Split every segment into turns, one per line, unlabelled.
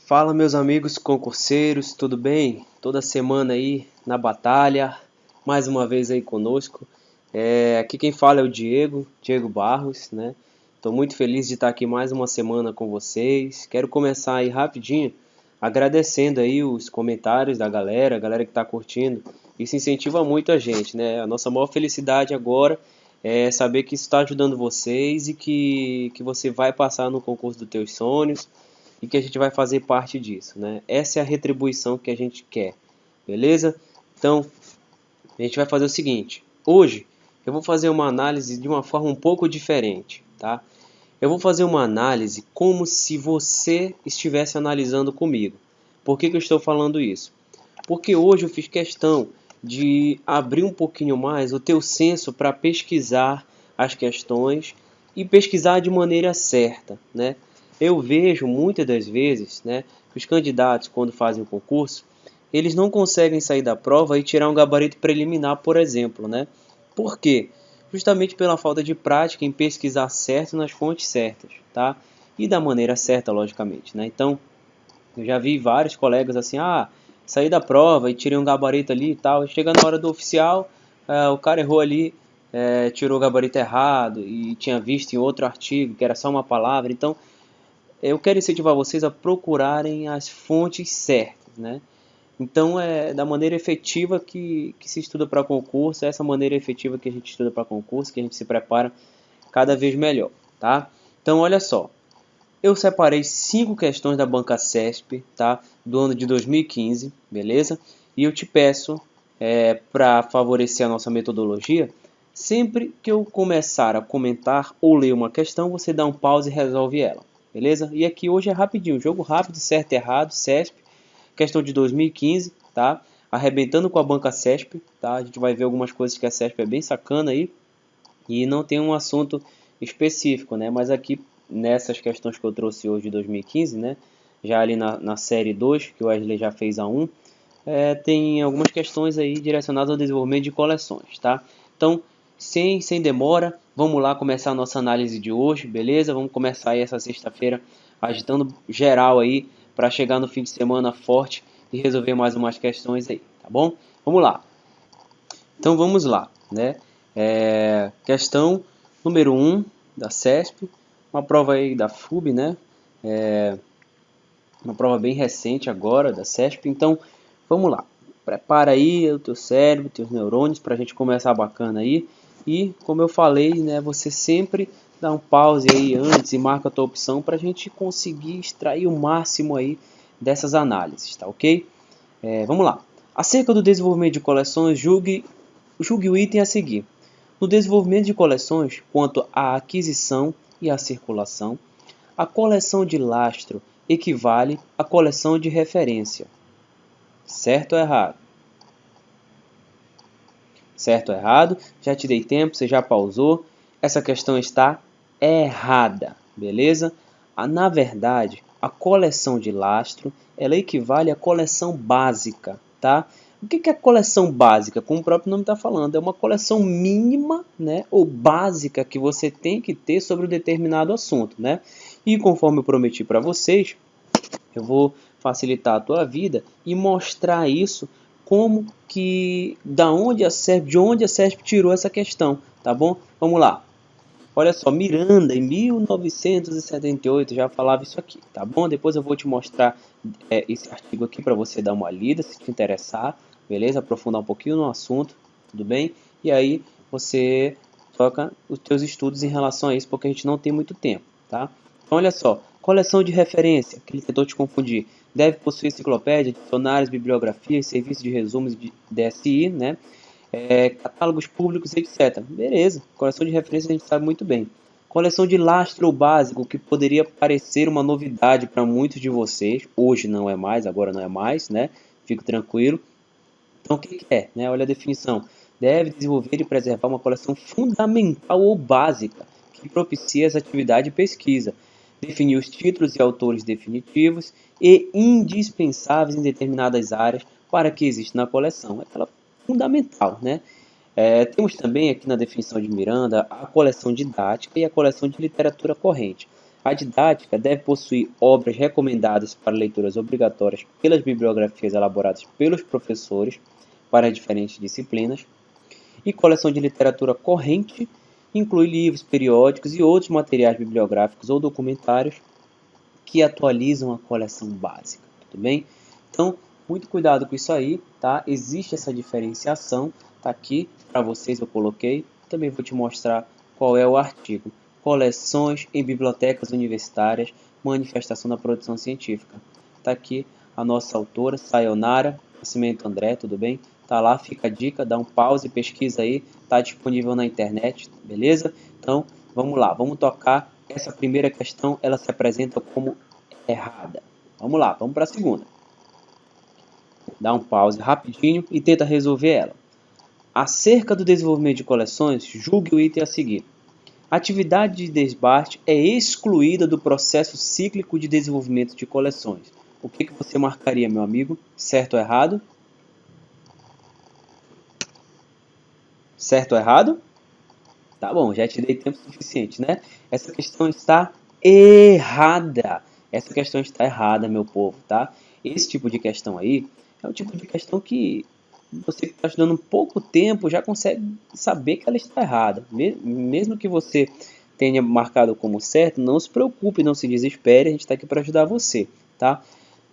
Fala, meus amigos concurseiros, tudo bem? Toda semana aí na batalha, mais uma vez aí conosco. Aqui quem fala é o Diego Barros, né? Estou muito feliz de estar aqui mais uma semana com vocês. Quero começar aí rapidinho agradecendo aí os comentários da galera, a galera que está curtindo. Isso incentiva muito a gente, né? A nossa maior felicidade agora é saber que isso está ajudando vocês e que você vai passar no concurso dos teus sonhos e que a gente vai fazer parte disso, né? Essa é a retribuição que a gente quer, beleza? Então, a gente vai fazer o seguinte. Hoje, eu vou fazer uma análise de uma forma um pouco diferente, tá? Eu vou fazer uma análise como se você estivesse analisando comigo. Por que eu estou falando isso? Porque hoje eu fiz questão de abrir um pouquinho mais o teu senso para pesquisar as questões e pesquisar de maneira certa, né? Eu vejo muitas das vezes, né, que os candidatos, quando fazem o concurso, eles não conseguem sair da prova e tirar um gabarito preliminar, por exemplo, né? Por quê? Justamente pela falta de prática em pesquisar certo nas fontes certas, tá? E da maneira certa, logicamente, né? Então, eu já vi vários colegas assim, saí da prova e tirei um gabarito ali e tal, e chega na hora do oficial, o cara errou ali, tirou o gabarito errado e tinha visto em outro artigo que era só uma palavra. Então, eu quero incentivar vocês a procurarem as fontes certas, né? Então, é da maneira efetiva que se estuda para concurso, é essa maneira efetiva que a gente estuda para concurso, que a gente se prepara cada vez melhor, tá? Então, olha só, eu separei 5 questões da banca CESP, tá? Do ano de 2015, beleza? E eu te peço, para favorecer a nossa metodologia, sempre que eu começar a comentar ou ler uma questão, você dá um pause e resolve ela. Beleza? E aqui hoje é rapidinho, jogo rápido, certo e errado, CESP, questão de 2015, tá? Arrebentando com a banca CESP, tá? A gente vai ver algumas coisas que a CESP é bem sacana aí e não tem um assunto específico, né? Mas aqui nessas questões que eu trouxe hoje de 2015, né? Já ali na série 2, que o Wesley já fez a 1, tem algumas questões aí direcionadas ao desenvolvimento de coleções, tá? Então, sem demora, vamos lá começar a nossa análise de hoje, beleza? Vamos começar aí essa sexta-feira agitando geral aí para chegar no fim de semana forte e resolver mais umas questões aí, tá bom? Vamos lá. Então vamos lá, né? Questão número 1 da CESP, uma prova aí da FUB, né? Uma prova bem recente agora da CESP. Então vamos lá. Prepara aí o teu cérebro, teus neurônios para a gente começar bacana aí. E, como eu falei, né, você sempre dá um pause aí antes e marca a tua opção para a gente conseguir extrair o máximo aí dessas análises, tá ok? Vamos lá. Acerca do desenvolvimento de coleções, julgue o item a seguir. No desenvolvimento de coleções, quanto à aquisição e à circulação, a coleção de lastro equivale à coleção de referência. Certo ou errado? Certo ou errado? Já te dei tempo, você já pausou. Essa questão está errada, beleza? Na verdade, a coleção de lastro, ela equivale à coleção básica, tá? O que é a coleção básica? Como o próprio nome está falando, é uma coleção mínima, né, ou básica que você tem que ter sobre um determinado assunto, né? E conforme eu prometi para vocês, eu vou facilitar a tua vida e mostrar isso como que, de onde a CESP tirou essa questão, tá bom? Vamos lá. Olha só, Miranda, em 1978, já falava isso aqui, tá bom? Depois eu vou te mostrar esse artigo aqui para você dar uma lida, se te interessar, beleza? Aprofundar um pouquinho no assunto, tudo bem? E aí você toca os teus estudos em relação a isso, porque a gente não tem muito tempo, tá? Então, olha só, coleção de referência, que ele tentou te confundir, deve possuir enciclopédia, dicionários, bibliografias, serviços de resumos de DSI, né? Catálogos públicos, etc. Beleza, coleção de referência a gente sabe muito bem. Coleção de lastro básico, que poderia parecer uma novidade para muitos de vocês, hoje não é mais, agora não é mais, né? Fico tranquilo. Então, o que é? Né? Olha a definição. Deve desenvolver e preservar uma coleção fundamental ou básica, que propicie as atividades de pesquisa. Definir os títulos e autores definitivos e indispensáveis em determinadas áreas para que exista na coleção. Aquela fundamental, né? Temos também aqui na definição de Miranda a coleção didática e a coleção de literatura corrente. A didática deve possuir obras recomendadas para leituras obrigatórias pelas bibliografias elaboradas pelos professores para diferentes disciplinas. E coleção de literatura corrente inclui livros, periódicos e outros materiais bibliográficos ou documentários que atualizam a coleção básica, tudo bem? Então, muito cuidado com isso aí, tá? Existe essa diferenciação, tá aqui para vocês eu coloquei. Também vou te mostrar qual é o artigo. Coleções em bibliotecas universitárias, manifestação da produção científica. Tá aqui a nossa autora, Sayonara Nascimento André, tudo bem? Tá lá, fica a dica, dá um pause, pesquisa aí, tá disponível na internet, beleza? Então, vamos lá, vamos tocar. Essa primeira questão, ela se apresenta como errada. Vamos lá, vamos para a segunda. Dá um pause rapidinho e tenta resolver ela. Acerca do desenvolvimento de coleções, julgue o item a seguir. A atividade de desbarte é excluída do processo cíclico de desenvolvimento de coleções. O que você marcaria, meu amigo? Certo ou errado? Certo ou errado? Tá bom, já te dei tempo suficiente, né? Essa questão está errada. Essa questão está errada, meu povo, tá? Esse tipo de questão aí é o tipo de questão que você que está estudando pouco tempo já consegue saber que ela está errada. Mesmo que você tenha marcado como certo, não se preocupe, não se desespere, a gente está aqui para ajudar você, tá?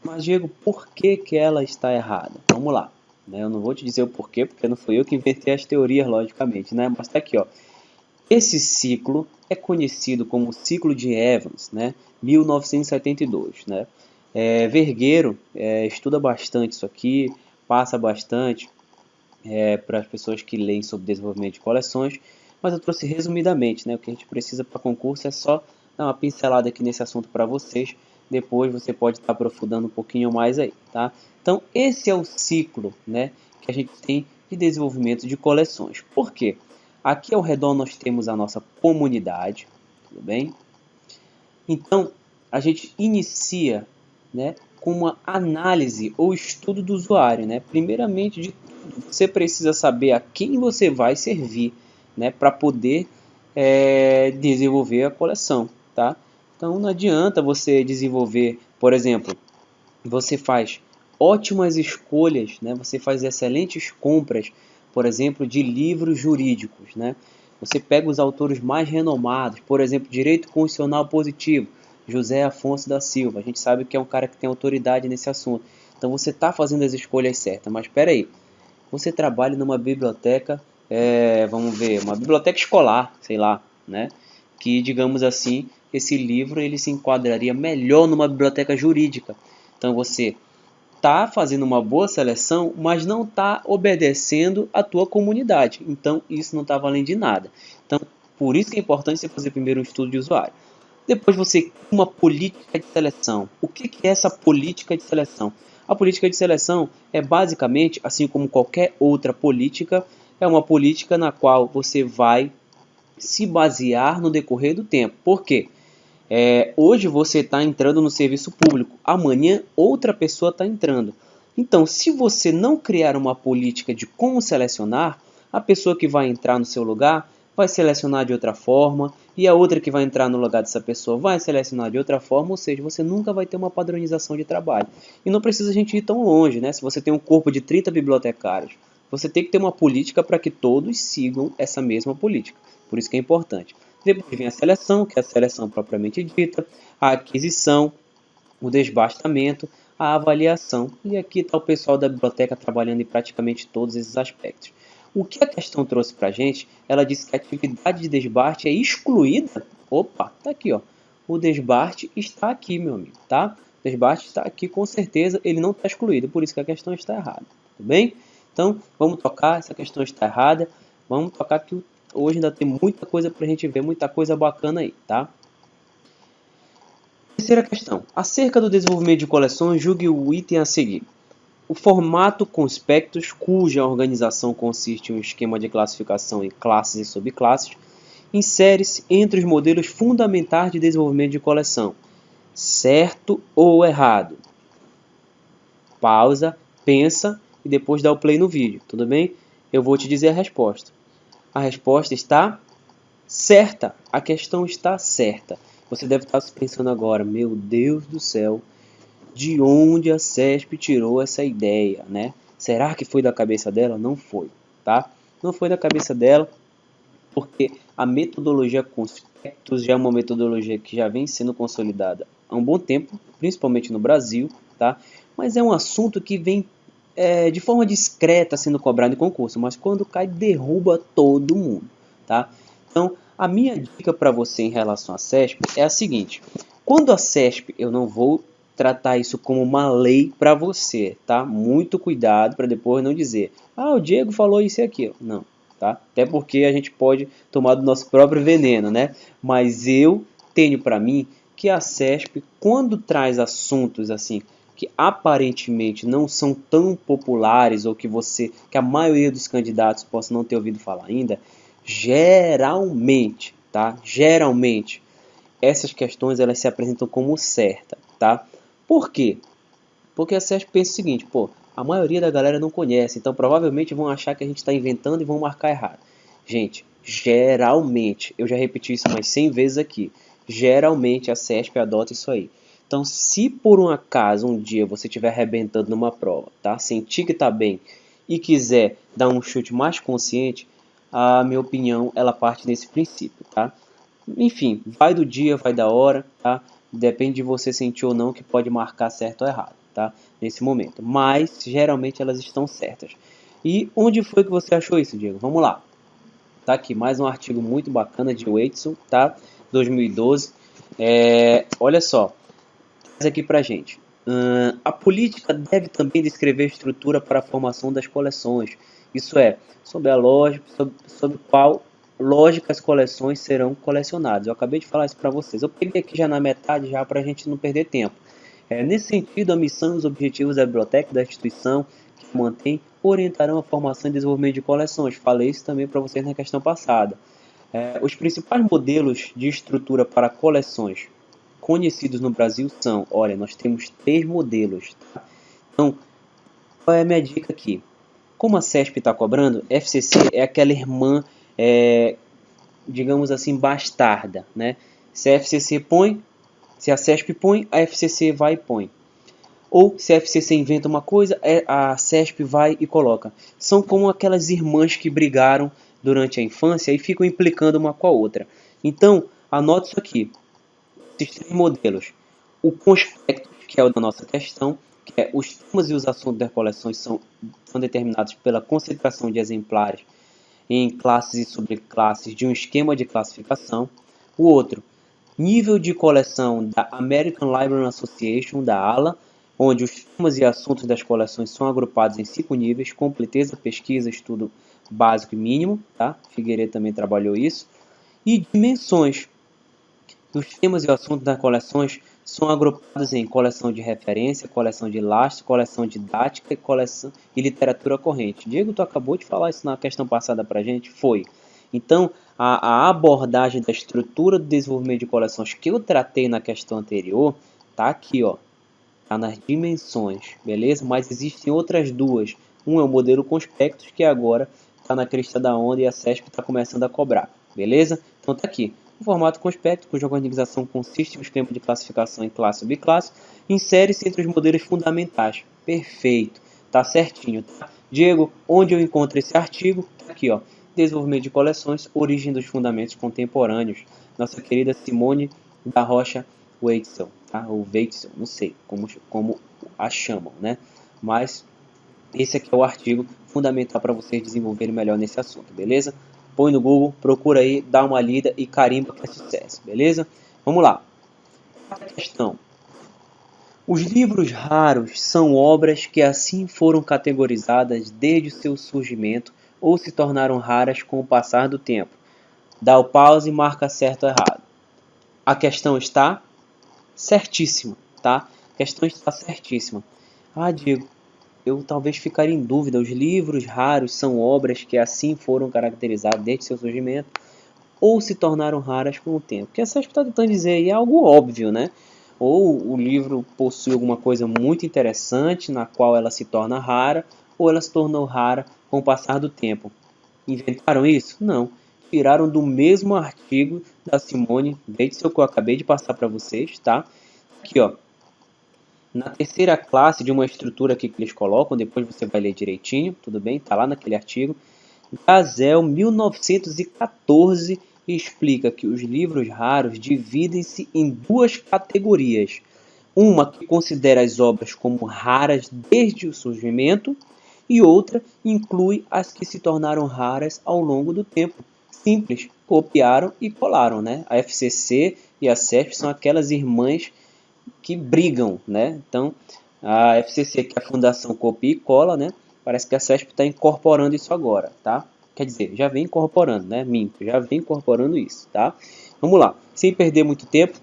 Mas, Diego, por que ela está errada? Vamos lá. Eu não vou te dizer o porquê, porque não fui eu que inventei as teorias, logicamente, né? Mas está aqui, ó. Esse ciclo é conhecido como ciclo de Evans, né? 1972, né? Vergueiro estuda bastante isso aqui, passa bastante para as pessoas que leem sobre desenvolvimento de coleções, mas eu trouxe resumidamente, né? O que a gente precisa para concurso é só dar uma pincelada aqui nesse assunto para vocês, depois você pode estar aprofundando um pouquinho mais aí, tá? Então, esse é o ciclo, né, que a gente tem de desenvolvimento de coleções. Por quê? Aqui ao redor nós temos a nossa comunidade, tudo bem? Então, a gente inicia, né, com uma análise ou estudo do usuário, né? Primeiramente de tudo, você precisa saber a quem você vai servir, né, para poder desenvolver a coleção, tá? Então, não adianta você desenvolver, por exemplo, você faz ótimas escolhas, né? Você faz excelentes compras, por exemplo, de livros jurídicos, né? Você pega os autores mais renomados, por exemplo, Direito Constitucional Positivo, José Afonso da Silva. A gente sabe que é um cara que tem autoridade nesse assunto. Então você está fazendo as escolhas certas. Mas espera aí, você trabalha numa biblioteca, vamos ver, uma biblioteca escolar, sei lá, né? Que, digamos assim, esse livro ele se enquadraria melhor numa biblioteca jurídica. Então você está fazendo uma boa seleção, mas não está obedecendo a tua comunidade. Então, isso não está valendo de nada. Então, por isso que é importante você fazer primeiro um estudo de usuário. Depois você cria uma política de seleção. O que é essa política de seleção? A política de seleção é basicamente, assim como qualquer outra política, é uma política na qual você vai se basear no decorrer do tempo. Por quê? Hoje você está entrando no serviço público, amanhã outra pessoa está entrando. Então, se você não criar uma política de como selecionar, a pessoa que vai entrar no seu lugar vai selecionar de outra forma, e a outra que vai entrar no lugar dessa pessoa vai selecionar de outra forma, ou seja, você nunca vai ter uma padronização de trabalho. E não precisa a gente ir tão longe, né? Se você tem um corpo de 30 bibliotecários, você tem que ter uma política para que todos sigam essa mesma política. Por isso que é importante. Depois vem a seleção, que é a seleção propriamente dita, a aquisição, o desbastamento, a avaliação. E aqui está o pessoal da biblioteca trabalhando em praticamente todos esses aspectos. O que a questão trouxe para a gente, ela disse que a atividade de desbarte é excluída. Opa, tá aqui, ó. O desbarte está aqui, meu amigo, tá? O desbarte está aqui, com certeza, ele não está excluído, por isso que a questão está errada, tudo bem? Então, vamos tocar, essa questão está errada, vamos tocar que hoje ainda tem muita coisa para a gente ver, muita coisa bacana aí, tá? Terceira questão. Acerca do desenvolvimento de coleções, julgue o item a seguir. O formato conspectus, cuja organização consiste em um esquema de classificação em classes e subclasses, insere-se entre os modelos fundamentais de desenvolvimento de coleção. Certo ou errado? Pausa, pensa e depois dá o play no vídeo, tudo bem? Eu vou te dizer a resposta. A resposta está certa. A questão está certa. Você deve estar pensando agora, meu Deus do céu, de onde a CESP tirou essa ideia, né? Será que foi da cabeça dela? Não foi, tá? Não foi da cabeça dela, porque a metodologia Conspectus já é uma metodologia que já vem sendo consolidada há um bom tempo, principalmente no Brasil, tá? Mas é um assunto que vem de forma discreta sendo cobrado em concurso, mas quando cai derruba todo mundo, tá? Então, a minha dica para você em relação à CESP é a seguinte: quando a CESP, eu não vou tratar isso como uma lei para você, tá? Muito cuidado para depois não dizer, o Diego falou isso e aquilo. Não, tá? Até porque a gente pode tomar do nosso próprio veneno, né? Mas eu tenho para mim que a CESP, quando traz assuntos assim que aparentemente não são tão populares ou que a maioria dos candidatos possa não ter ouvido falar ainda, geralmente, tá? Geralmente essas questões elas se apresentam como certas, tá? Por quê? Porque a CESP pensa o seguinte, a maioria da galera não conhece, então provavelmente vão achar que a gente está inventando e vão marcar errado. Gente, geralmente, eu já repeti isso mais 100 vezes aqui, geralmente a CESP adota isso aí. Então, se por um acaso um dia você estiver arrebentando numa prova, tá? Sentir que está bem e quiser dar um chute mais consciente, a minha opinião, ela parte desse princípio, tá? Enfim, vai do dia, vai da hora, tá? Depende de você sentir ou não que pode marcar certo ou errado, tá? Nesse momento. Mas, geralmente, elas estão certas. E onde foi que você achou isso, Diego? Vamos lá. Tá aqui, mais um artigo muito bacana de Whitson, tá? 2012. Olha só. Traz aqui pra gente. A política deve também descrever a estrutura para a formação das coleções. Isso é, sobre a lógica, sobre qual lógica as coleções serão colecionadas. Eu acabei de falar isso para vocês. Eu peguei aqui já na metade, já para a gente não perder tempo. Nesse sentido, a missão e os objetivos da biblioteca da instituição que mantém orientarão a formação e desenvolvimento de coleções. Falei isso também para vocês na questão passada. Os principais modelos de estrutura para coleções conhecidos no Brasil são, olha, nós temos 3 modelos. Tá? Então, qual é a minha dica aqui? Como a CESP está cobrando, FCC é aquela irmã, digamos assim, bastarda, né? Se a FCC põe, se a CESP põe, a FCC vai e põe. Ou se a FCC inventa uma coisa, a CESP vai e coloca. São como aquelas irmãs que brigaram durante a infância e ficam implicando uma com a outra. Então, anote isso aqui. Esses 3 modelos. O conspecto, que é o da nossa questão, que é os temas e os assuntos das coleções são determinados pela concentração de exemplares em classes e subclasses de um esquema de classificação. O outro, nível de coleção da American Library Association, da ALA, onde os temas e assuntos das coleções são agrupados em 5 níveis: completeza, pesquisa, estudo básico e mínimo. Tá? Figueiredo também trabalhou isso. E dimensões. Os temas e assuntos das coleções são agrupados em coleção de referência, coleção de lastro, coleção didática e coleção e literatura corrente. Diego, tu acabou de falar isso na questão passada para a gente? Foi. Então, a abordagem da estrutura do desenvolvimento de coleções que eu tratei na questão anterior, tá aqui, ó. Tá nas dimensões, beleza? Mas existem outras duas. Um é o modelo Conspectus, que agora está na crista da onda e a CESP está começando a cobrar, beleza? Então tá aqui. O formato Conspectus, cuja organização consiste em um esquema de classificação em classe e biclasse, insere-se entre os modelos fundamentais. Perfeito, tá certinho. Tá? Diego, onde eu encontro esse artigo? Tá aqui, ó. Desenvolvimento de coleções, origem dos fundamentos contemporâneos. Nossa querida Simone da Rocha Weitzel, tá? Ou Weitzel, não sei como a chamam, né? Mas esse aqui é o artigo fundamental para vocês desenvolverem melhor nesse assunto, beleza? Põe no Google, procura aí, dá uma lida e carimba que é sucesso, beleza? Vamos lá. Quarta questão. Os livros raros são obras que assim foram categorizadas desde o seu surgimento ou se tornaram raras com o passar do tempo. Dá o pause e marca certo ou errado. A questão está certíssima, tá? A questão está certíssima. Diego, eu talvez ficaria em dúvida. Os livros raros são obras que assim foram caracterizadas desde seu surgimento ou se tornaram raras com o tempo. O que a CESP está tentando dizer aí é algo óbvio, né? Ou o livro possui alguma coisa muito interessante na qual ela se torna rara, ou ela se tornou rara com o passar do tempo. Inventaram isso? Não. tiraram do mesmo artigo da Simone Wiesenthal que eu acabei de passar para vocês, tá? Aqui, ó. Na terceira classe de uma estrutura aqui que eles colocam, depois você vai ler direitinho, tudo bem? Tá lá naquele artigo. Gazel, 1914, explica que os livros raros dividem-se em duas categorias. Uma que considera as obras como raras desde o surgimento e outra inclui as que se tornaram raras ao longo do tempo. Simples, copiaram e colaram, né? A FCC e a CESP são aquelas irmãs que brigam, né? Então, a FCC, que é a Fundação Copia e Cola, né? Parece que a CESP está incorporando isso agora, tá? Quer dizer, já vem incorporando, né? Minto, já vem incorporando isso, tá? Vamos lá, sem perder muito tempo,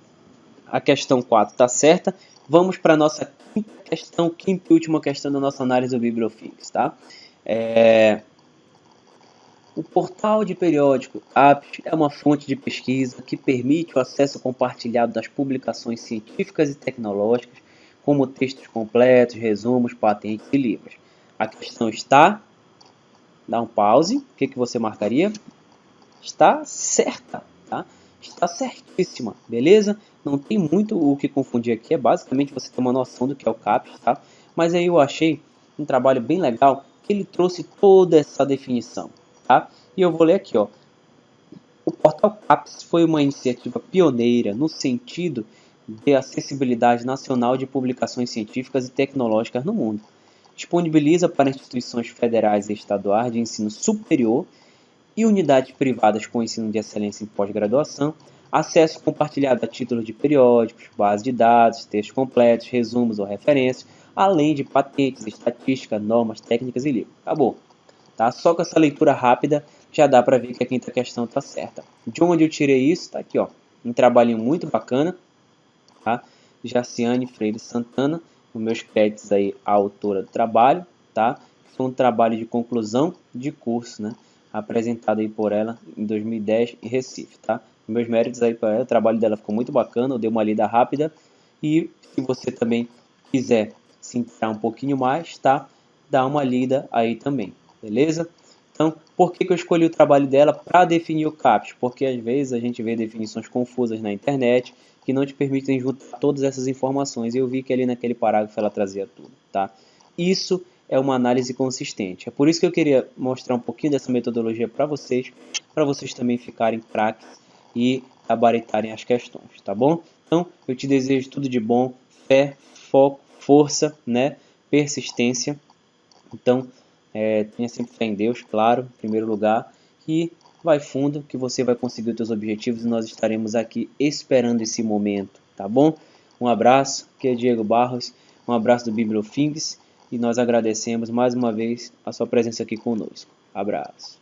a questão 4 está certa. Vamos para a nossa quinta e última questão da nossa análise do Bibliofix, tá? O portal de periódico APES é uma fonte de pesquisa que permite o acesso compartilhado das publicações científicas e tecnológicas, como textos completos, resumos, patentes e livros. A questão está... Dá um pause. O que você marcaria? Está certa, tá? Está certíssima, beleza? Não tem muito o que confundir aqui. É basicamente você ter uma noção do que é o CAPES, tá? Mas aí eu achei um trabalho bem legal que ele trouxe toda essa definição, tá? E eu vou ler aqui, ó. O portal CAPES foi uma iniciativa pioneira no sentido de acessibilidade nacional de publicações científicas e tecnológicas no mundo. Disponibiliza para instituições federais e estaduais de ensino superior e unidades privadas com ensino de excelência em pós-graduação, acesso compartilhado a títulos de periódicos, bases de dados, textos completos, resumos ou referências, além de patentes, estatística, normas, técnicas e livros. Acabou. Tá? Só com essa leitura rápida já dá para ver que a quinta questão está certa. De onde eu tirei isso? Está aqui, ó. Um trabalhinho muito bacana, tá? Jaciane Freire Santana, nos meus créditos aí, a autora do trabalho, tá? Foi um trabalho de conclusão de curso, né? Apresentado aí por ela em 2010 em Recife, tá? Meus méritos aí para ela, o trabalho dela ficou muito bacana, eu dei uma lida rápida e se você também quiser se inteirar um pouquinho mais, tá? Dá uma lida aí também, beleza? Então, por que eu escolhi o trabalho dela para definir o CAPES? Porque às vezes a gente vê definições confusas na internet que não te permitem juntar todas essas informações. E eu vi que ali naquele parágrafo ela trazia tudo, tá? Isso é uma análise consistente. É por isso que eu queria mostrar um pouquinho dessa metodologia para vocês também ficarem craques e gabaritarem as questões, tá bom? Então, eu te desejo tudo de bom, fé, foco, força, né? Persistência. Então, tenha sempre fé em Deus, claro, em primeiro lugar, e vai fundo que você vai conseguir os seus objetivos e nós estaremos aqui esperando esse momento, tá bom? Um abraço, aqui é Diego Barros, um abraço do Bibliofix e nós agradecemos mais uma vez a sua presença aqui conosco. Abraço.